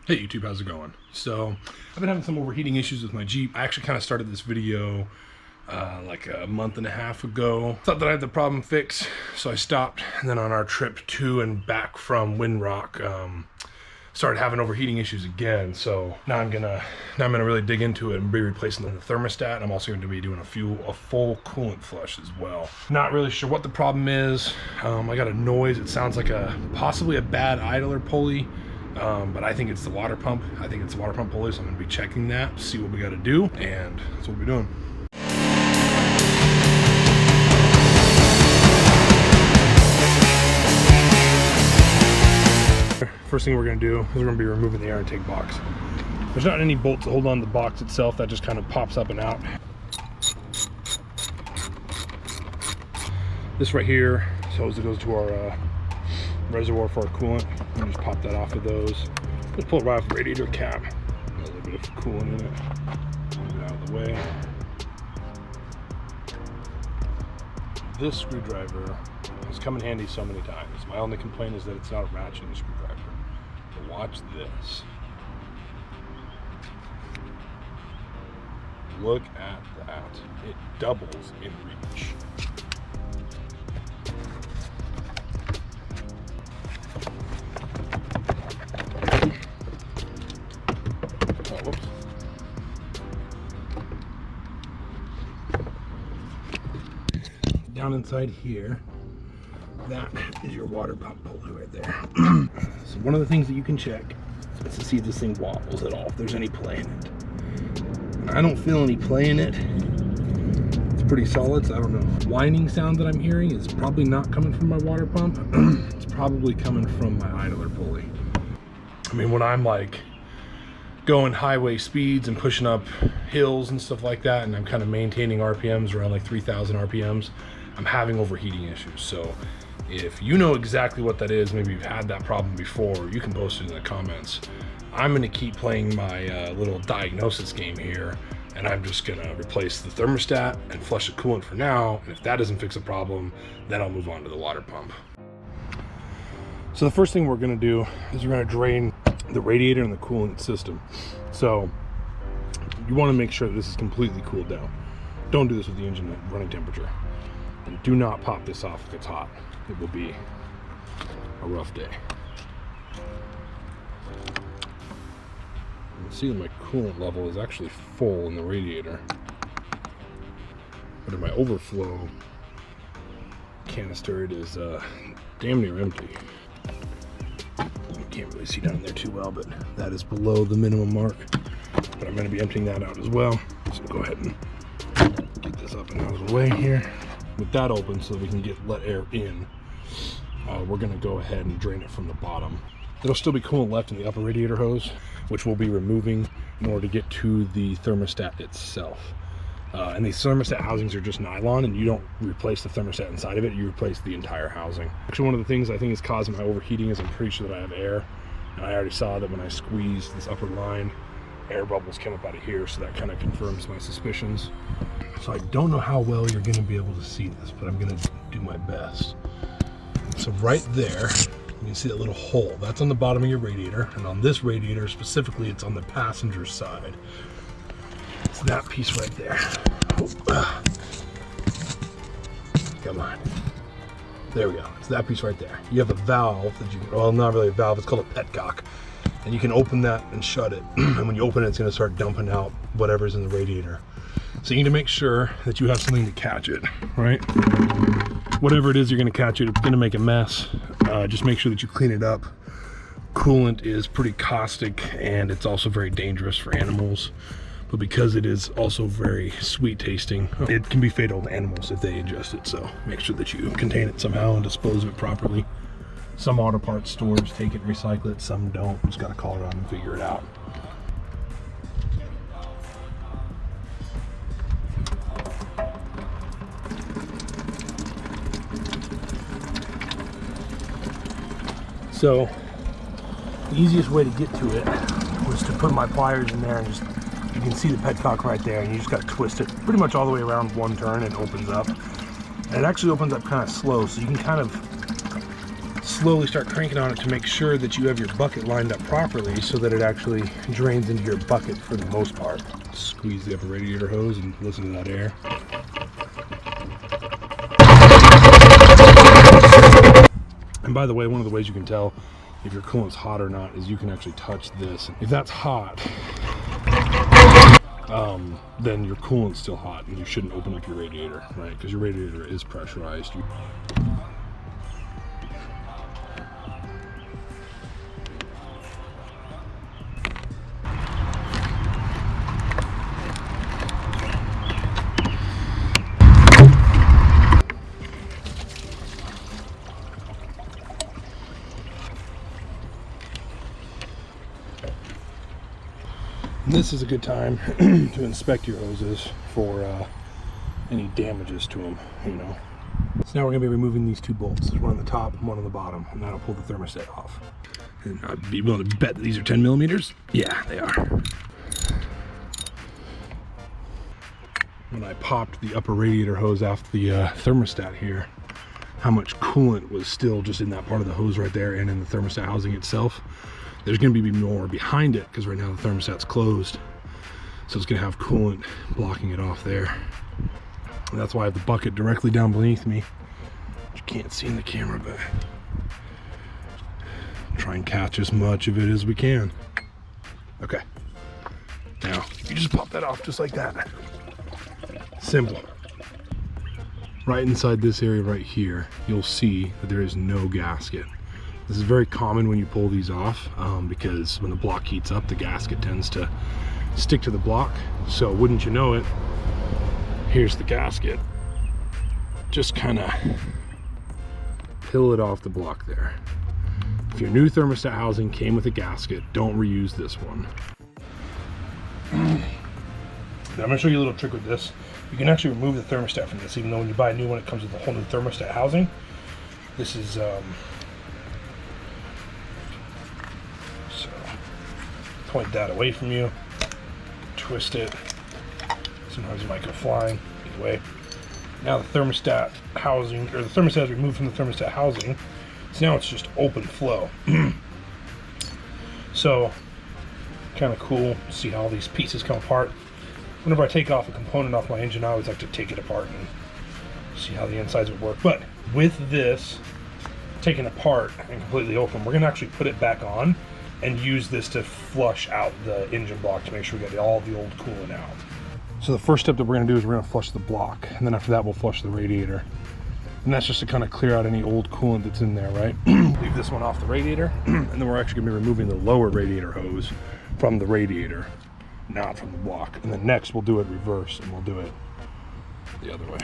Hey YouTube, how's it going? So I've been having some overheating issues with my Jeep. I actually kind of started this video like a month and a half ago. Thought that I had the problem fixed, so I stopped. And then on our trip to and back from Windrock, started having overheating issues again. So now I'm gonna really dig into it and be replacing the thermostat. And I'm also going to be doing a full coolant flush as well. Not really sure what the problem is. I got a noise. It sounds like possibly a bad idler pulley. But I think it's the water pump. I think it's the water pump pulley, so I'm going to be checking that, see what we got to do, and that's what we're doing. First thing we're going to do is we're going to be removing the air intake box. There's not any bolts to hold on the box itself. That just kind of pops up and out. This right here is hose that goes to our reservoir for our coolant. And just pop that off of those. Just pull it right off the radiator cap. A little bit of coolant in it. Move it out of the way. This screwdriver has come in handy so many times. My only complaint is that it's not a ratcheting screwdriver. But watch this. Look at that. It doubles in reach. Down inside here, that is your water pump pulley right there. So one of the things that you can check is to see if this thing wobbles at all, if there's any play in it. I don't feel any play in it. It's pretty solid, so I don't know. Whining sound that I'm hearing is probably not coming from my water pump. It's probably coming from my idler pulley. I mean, when I'm like going highway speeds and pushing up hills and stuff like that, and I'm kind of maintaining RPMs around like 3,000 RPMs, I'm having overheating issues. So if you know exactly what that is, maybe you've had that problem before, you can post it in the comments. I'm going to keep playing my little diagnosis game here, and I'm just going to replace the thermostat and flush the coolant for now. And if that doesn't fix the problem, then I'll move on to the water pump. So the first thing we're going to do is we're going to drain the radiator and the coolant system. So you want to make sure that this is completely cooled down. Don't do this with the engine at running temperature. And do not pop this off if it's hot. It will be a rough day. You can see that my coolant level is actually full in the radiator. But in my overflow canister, it is damn near empty. You can't really see down there too well, but that is below the minimum mark. But I'm going to be emptying that out as well. So go ahead and get this up and out of the way here. With that open so that we can let air in, we're going to go ahead and drain it from the bottom. There'll still be coolant left in the upper radiator hose, which we'll be removing in order to get to the thermostat itself. And these thermostat housings are just nylon, and you don't replace the thermostat inside of it, you replace the entire housing. Actually, one of the things I think is causing my overheating is I'm pretty sure that I have air. And I already saw that when I squeezed this upper line, air bubbles came up out of here, so that kind of confirms my suspicions. So I don't know how well you're going to be able to see this, but I'm going to do my best. So right there, you can see that little hole. That's on the bottom of your radiator, and on this radiator specifically, it's on the passenger side. It's that piece right there. Come on. There we go. It's that piece right there. You have a valve that you can, well, not really a valve, it's called a petcock. And you can open that and shut it. And when you open it, it's going to start dumping out whatever's in the radiator. So you need to make sure that you have something to catch it, right? Whatever it is you're going to catch it, it's going to make a mess. Just make sure that you clean it up. Coolant is pretty caustic, and it's also very dangerous for animals. But because it is also very sweet tasting, it can be fatal to animals if they ingest it. So make sure that you contain it somehow and dispose of it properly. Some auto parts stores take it and recycle it, some don't. Just got to call around and figure it out. So the easiest way to get to it was to put my pliers in there and just, you can see the petcock right there, and you just got to twist it pretty much all the way around one turn and it opens up. And it actually opens up kind of slow, so you can kind of slowly start cranking on it to make sure that you have your bucket lined up properly so that it actually drains into your bucket for the most part. Squeeze the upper radiator hose and listen to that air. And by the way, one of the ways you can tell if your coolant's hot or not is you can actually touch this. If that's hot, then your coolant's still hot and you shouldn't open up your radiator, right? Because your radiator is pressurized. This is a good time to inspect your hoses for any damages to them, you know. So now we're going to be removing these two bolts. There's one on the top and one on the bottom, and that'll pull the thermostat off. And I'd be willing to bet that these are 10 millimeters. Yeah, they are. When I popped the upper radiator hose off the thermostat here, how much coolant was still just in that part of the hose right there and in the thermostat housing itself. There's going to be more behind it because right now the thermostat's closed, so it's going to have coolant blocking it off there. And that's why I have the bucket directly down beneath me, which you can't see in the camera, but try and catch as much of it as we can. Okay, now you just pop that off just like that. Simple. Right inside this area right here, you'll see that there is no gasket. This is very common when you pull these off because when the block heats up, the gasket tends to stick to the block. So wouldn't you know it, here's the gasket. Just kind of peel it off the block there. If your new thermostat housing came with a gasket, don't reuse this one. Now I'm going to show you a little trick with this. You can actually remove the thermostat from this, even though when you buy a new one, it comes with a whole new thermostat housing. This is so point that away from you, twist it. Sometimes it might go flying. Either way. Now the thermostat housing, or the thermostat is removed from the thermostat housing, so now it's just open flow. So kind of cool to see how all these pieces come apart. Whenever I take off a component off my engine, I always like to take it apart and see how the insides would work. But with this taken apart and completely open, we're going to actually put it back on and use this to flush out the engine block to make sure we get all the old coolant out. So the first step that we're going to do is we're going to flush the block, and then after that we'll flush the radiator. And that's just to kind of clear out any old coolant that's in there, right? Leave this one off the radiator, and then we're actually going to be removing the lower radiator hose from the radiator, not from the block. And then next we'll do it reverse, and we'll do it the other way.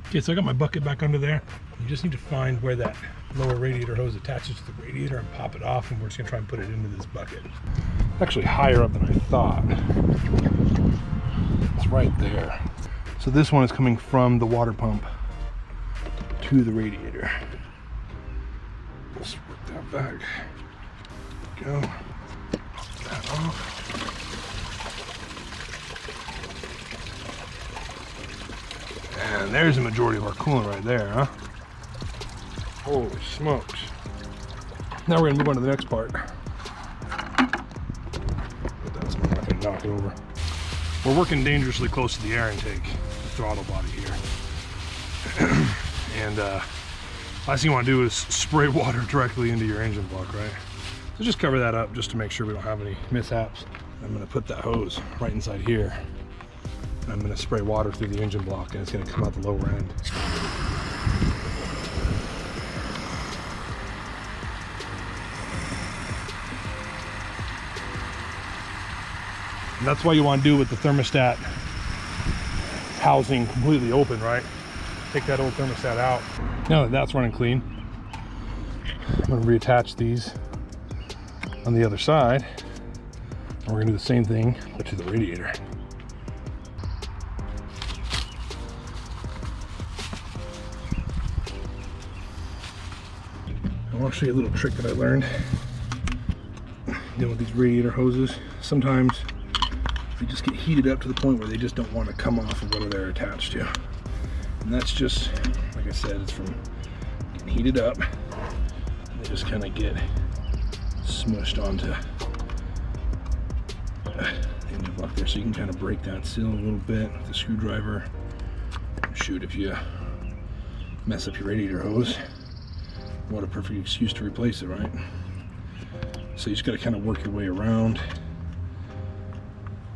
Okay, so I got my bucket back under there. You just need to find where that lower radiator hose attaches to the radiator and pop it off, and we're just gonna try and put it into this bucket. It's actually higher up than I thought. It's right there. So this one is coming from the water pump to the radiator. Let's work that back. Go. Pop that off. And there's the majority of our coolant right there, huh? Holy smokes. Now we're gonna move on to the next part. But that's not gonna knock it over. We're working dangerously close to the air intake, the throttle body here. And last thing you wanna do is spray water directly into your engine block, right? So just cover that up just to make sure we don't have any mishaps. I'm gonna put that hose right inside here. And I'm gonna spray water through the engine block, and it's gonna come out the lower end. And that's why you want to do it with the thermostat housing completely open, right? Take that old thermostat out. Now that that's running clean, I'm going to reattach these on the other side, and we're going to do the same thing but to the radiator. I want to show you a little trick that I learned dealing with these radiator hoses. Sometimes they just get heated up to the point where they just don't want to come off of whatever they're attached to. And that's just, like I said, it's from getting heated up. just kind of get smushed onto the end of up there. So you can kind of break that seal a little bit with the screwdriver. Shoot, if you mess up your radiator hose, what a perfect excuse to replace it, right? So you just got to kind of work your way around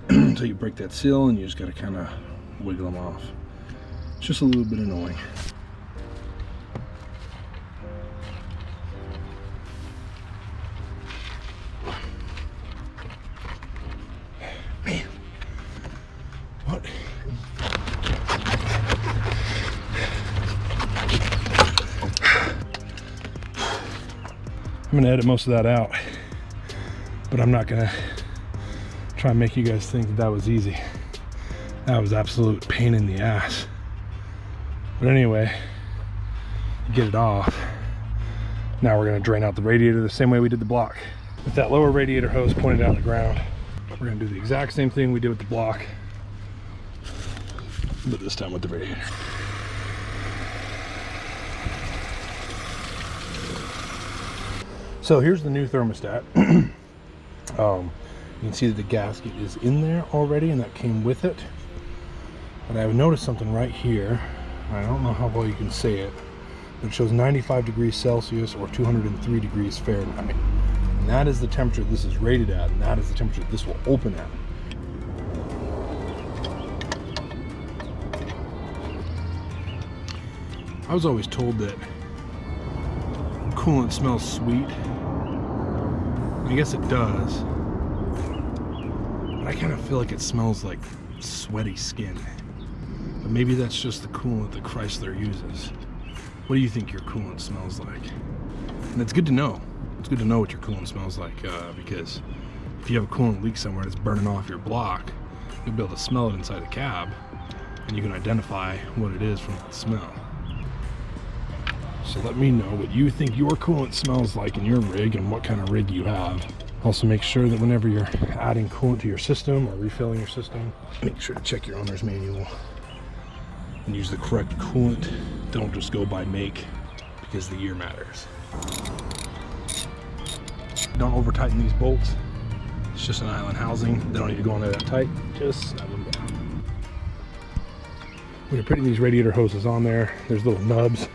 until you break that seal, and you just got to kind of wiggle them off. It's just a little bit annoying. Man, what? I'm gonna edit most of that out, but I'm not gonna try and make you guys think that that was easy. That was absolute pain in the ass. But anyway, you get it off. Now we're gonna drain out the radiator the same way we did the block. With that lower radiator hose pointed out on the ground, we're gonna do the exact same thing we did with the block, but this time with the radiator. So here's the new thermostat. You can see that the gasket is in there already, and that came with it. But I've noticed something right here. I don't know how well you can say it, but it shows 95 degrees Celsius or 203 degrees Fahrenheit. And that is the temperature this is rated at, and that is the temperature this will open at. I was always told that coolant smells sweet. I guess it does. But I kind of feel like it smells like sweaty skin. But maybe that's just the coolant that Chrysler uses. What do you think your coolant smells like? And it's good to know. It's good to know what your coolant smells like, because if you have a coolant leak somewhere that's burning off your block, you'll be able to smell it inside the cab, and you can identify what it is from the smell. So let me know what you think your coolant smells like in your rig and what kind of rig you have. Also make sure that whenever you're adding coolant to your system or refilling your system, make sure to check your owner's manual and use the correct coolant. Don't just go by make, because the year matters. Don't over tighten these bolts. It's just an island housing. They don't need to go on there that tight. Just snap them down. When you're putting these radiator hoses on there, there's little nubs.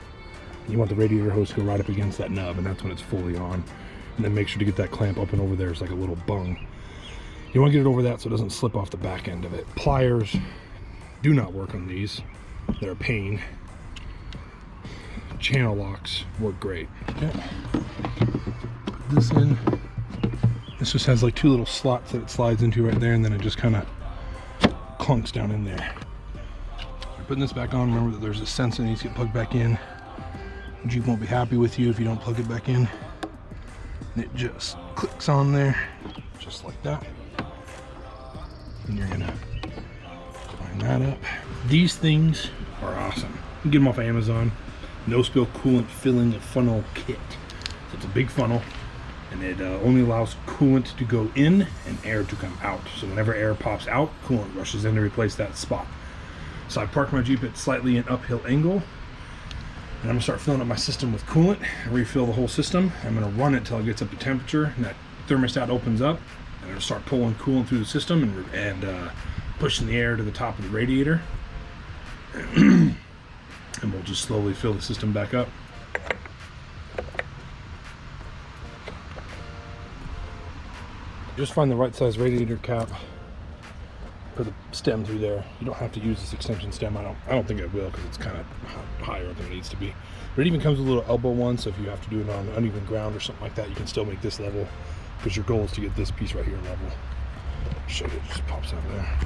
You want the radiator hose to go right up against that nub, and that's when it's fully on. And then make sure to get that clamp up and over there. It's like a little bung. You want to get it over that so it doesn't slip off the back end of it. Pliers do not work on these. They're a pain. Channel locks work great. Okay. Put this in. This just has like two little slots that it slides into right there, and then it just kind of clunks down in there. Putting this back on, remember that there's a sensor that needs to get plugged back in. Jeep won't be happy with you if you don't plug it back in. And it just clicks on there, just like that. And you're gonna line that up. These things are awesome. You can get them off of Amazon. No spill coolant filling a funnel kit. So it's a big funnel, and it only allows coolant to go in and air to come out. So whenever air pops out, coolant rushes in to replace that spot. So I parked my Jeep at slightly an uphill angle, and I'm gonna start filling up my system with coolant and refill the whole system. I'm gonna run it till it gets up to temperature, and that thermostat opens up, and I'm gonna start pulling coolant through the system and pushing the air to the top of the radiator. And we'll just slowly fill the system back up. Just find the right size radiator cap for the stem through there. You don't have to use this extension stem. I don't think I will, because it's kind of higher than it needs to be. But it even comes with a little elbow one, so if you have to do it on uneven ground or something like that, you can still make this level, because your goal is to get this piece right here level. I'll show you, it just pops out there.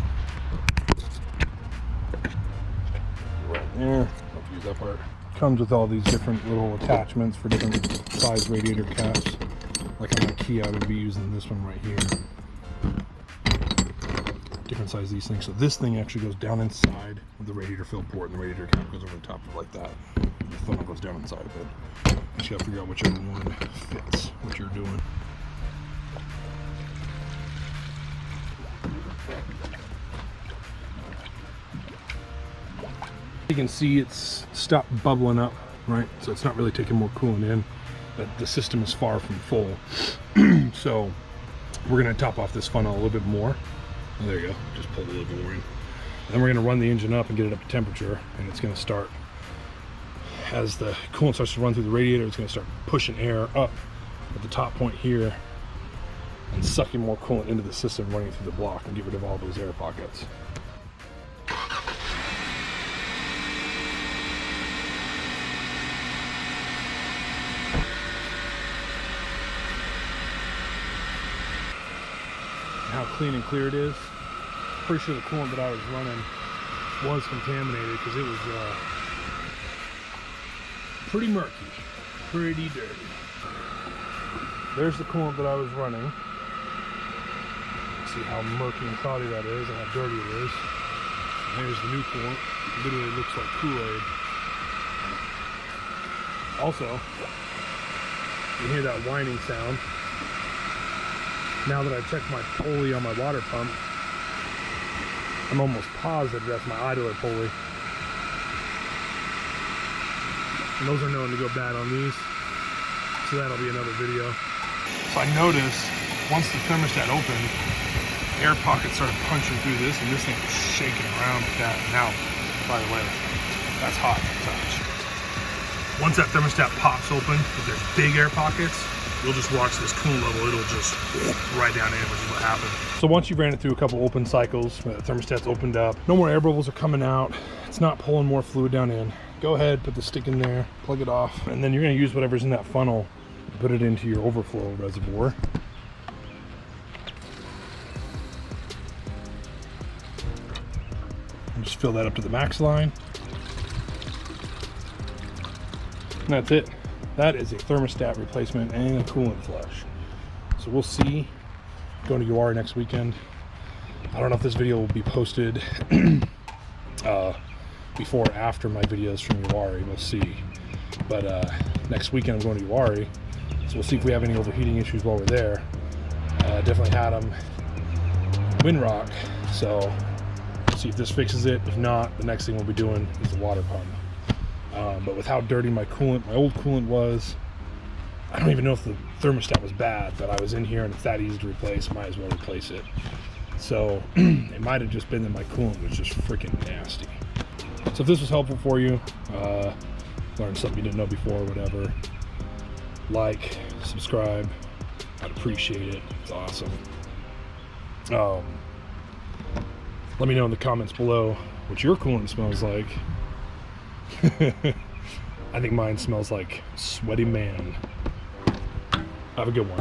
Right there. Don't use that part. Comes with all these different little attachments for different size radiator caps. Like on my Kia, I would be using this one right here. Different size these things. So this thing actually goes down inside of the radiator fill port, and the radiator cap goes over the top of it like that. And the funnel goes down inside of it. You just gotta figure out whichever one fits what you're doing. You can see it's stopped bubbling up, right? So it's not really taking more coolant in. but the system is far from full. So we're going to top off this funnel a little bit more. Oh, there you go, just pulled a little bit more in. And then we're going to run the engine up and get it up to temperature, and it's going to start, as the coolant starts to run through the radiator, it's going to start pushing air up at the top point here and sucking more coolant into the system, running through the block, and get rid of all those air pockets. How clean and clear it is. Pretty sure the coolant that I was running was contaminated because it was pretty murky, pretty dirty. There's the coolant that I was running. See how murky and cloudy that is and how dirty it is. And here's the new coolant. It literally looks like Kool-Aid. Also, you hear that whining sound. Now that I've checked my pulley on my water pump, I'm almost positive that's my idler pulley. And those are known to go bad on these, so that'll be another video. So I noticed once the thermostat opened, air pockets started punching through this, and this thing was shaking around like that. Now, by the way, that's hot to touch. Once that thermostat pops open, if there's big air pockets, you'll just watch this coolant level, it'll just right down in, which is what happened. So once you've ran it through a couple open cycles, the thermostat's opened up, no more air bubbles are coming out, it's not pulling more fluid down in. Go ahead, put the stick in there, plug it off, and then you're gonna use whatever's in that funnel, put it into your overflow reservoir. And just fill that up to the max line. And that's it. That is a thermostat replacement and a coolant flush. So we'll see. Going to UARI next weekend. I don't know if this video will be posted before or after my videos from UARI. We'll see. But next weekend I'm going to UARI, so we'll see if we have any overheating issues while we're there. Definitely had them wind rock, so we'll see if this fixes it. If not, the next thing we'll be doing is the water pump. But with how dirty my old coolant was, I don't even know if the thermostat was bad, but I was in here and it's that easy to replace, might as well replace it. So it might have just been that my coolant was just freaking nasty. So if this was helpful for you, learned something you didn't know before, whatever, like, subscribe, I'd appreciate it. It's awesome. Let me know in the comments below what your coolant smells like. I think mine smells like sweaty man. Have a good one.